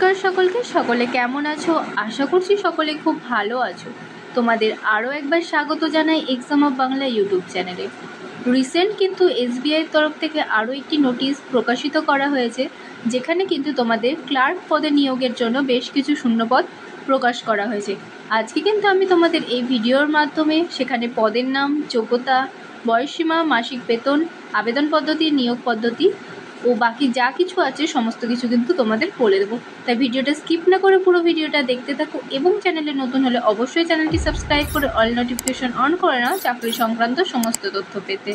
নমস্কার সকলকে। সকলে কেমন আছো? আশা করছি সকলে খুব ভালো আছো। তোমাদের আরও একবার স্বাগত জানাই এক্সাম অফ বাংলা ইউটিউব চ্যানেলে। রিসেন্ট কিন্তু এসবিআইয়ের তরফ থেকে আরও একটি নোটিশ প্রকাশিত করা হয়েছে, যেখানে কিন্তু তোমাদের ক্লার্ক পদে নিয়োগের জন্য বেশ কিছু শূন্যপদ প্রকাশ করা হয়েছে। আজকে কিন্তু আমি তোমাদের এই ভিডিওর মাধ্যমে সেখানে পদের নাম, যোগ্যতা, বয়সসীমা, মাসিক বেতন, আবেদন পদ্ধতি, নিয়োগ পদ্ধতি ও বাকি যা কিছু আছে সমস্ত কিছু কিন্তু তোমাদের বলে দেবো। তাই ভিডিওটা স্কিপ না করে পুরো ভিডিওটা দেখতে থাকো এবং চ্যানেলে নতুন হলে অবশ্যই চ্যানেলটি সাবস্ক্রাইব করে অল নোটিফিকেশন অন করে নাও চাকরি সংক্রান্ত সমস্ত তথ্য পেতে।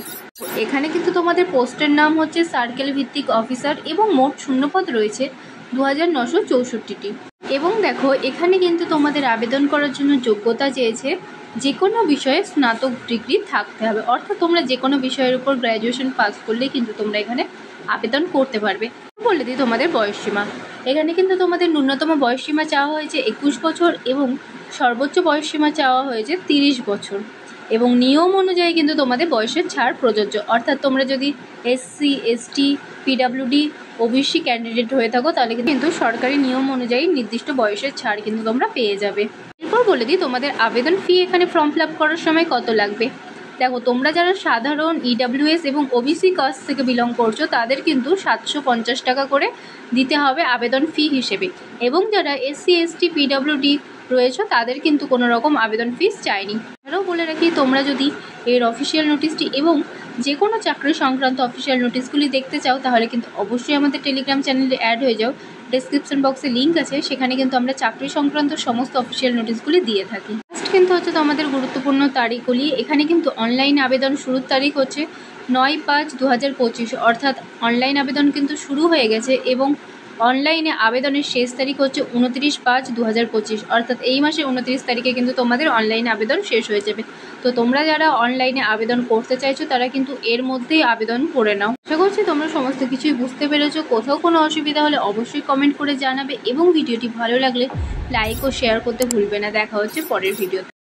এখানে কিন্তু তোমাদের পোস্টের নাম হচ্ছে সার্কেল ভিত্তিক অফিসার এবং মোট শূন্যপদ রয়েছে 2964টি। এবং দেখো এখানে কিন্তু তোমাদের আবেদন করার জন্য যোগ্যতা চেয়েছে যে কোনো বিষয়ে স্নাতক ডিগ্রি থাকতে হবে, অর্থাৎ তোমরা যে কোনো বিষয়ের উপর গ্র্যাজুয়েশন পাস করলে কিন্তু তোমরা এখানে আবেদন করতে পারবে। বলে দিই তোমাদের বয়সসীমা। এখানে কিন্তু তোমাদের ন্যূনতম বয়সসীমা চাওয়া হয়েছে 21 বছর এবং সর্বোচ্চ বয়সসীমা চাওয়া হয়েছে 30 বছর। এবং নিয়ম অনুযায়ী কিন্তু তোমাদের বয়সের ছাড় প্রযোজ্য, অর্থাৎ তোমরা যদি SC, ST, PWD, OBC candidate হয়ে থাকো তাহলে কিন্তু সরকারি নিয়ম অনুযায়ী নির্দিষ্ট বয়সের ছাড় কিন্তু তোমরা পেয়ে যাবে। এরপর বলে দিই তোমাদের আবেদন ফি এখানে ফর্ম ফিল আপ করার সময় কত লাগবে। দেখো তোমরা যারা সাধারণ ইডাব্লিউএস এবং ওবিসি কাস্ট থেকে বিলং করছো তাদের কিন্তু 750 টাকা করে দিতে হবে আবেদন ফি হিসেবে, এবং যারা এসসি, এসটি, পিডাব্লিউডি রয়েছে তাদের কিন্তু কোনো রকম আবেদন ফিস চাইনি। আরও বলে রাখি, তোমরা যদি এর অফিসিয়াল নোটিশটি এবং যে কোনো চাকরি সংক্রান্ত অফিসিয়াল নোটিশগুলি দেখতে চাও তাহলে কিন্তু অবশ্যই আমাদের টেলিগ্রাম চ্যানেলে অ্যাড হয়ে যাও। ডেসক্রিপশন বক্সে লিঙ্ক আছে, সেখানে কিন্তু আমরা চাকরি সংক্রান্ত সমস্ত অফিসিয়াল নোটিশগুলি দিয়ে থাকি। ফার্স্ট কিন্তু হচ্ছে তো আমাদের গুরুত্বপূর্ণ তারিখগুলি। এখানে কিন্তু অনলাইন আবেদন শুরুর তারিখ হচ্ছে 9/5/2025, অর্থাৎ অনলাইন আবেদন কিন্তু শুরু হয়ে গেছে এবং অনলাইনে আবেদনের শেষ তারিখ হচ্ছে 29/5/2025, অর্থাৎ এই মাসে 29 তারিখে কিন্তু তোমাদের অনলাইন আবেদন শেষ হয়ে যাবে। তো তোমরা যারা অনলাইনে আবেদন করতে চাইছো তারা কিন্তু এর মধ্যেই আবেদন করে নাও। আশা করছি তোমরা সমস্ত কিছুই বুঝতে পেরেছো। কোথাও কোনো অসুবিধা হলে অবশ্যই কমেন্ট করে জানাবে এবং ভিডিওটি ভালো লাগলে লাইক ও শেয়ার করতে ভুলবে না। দেখা হচ্ছে পরের ভিডিওতে।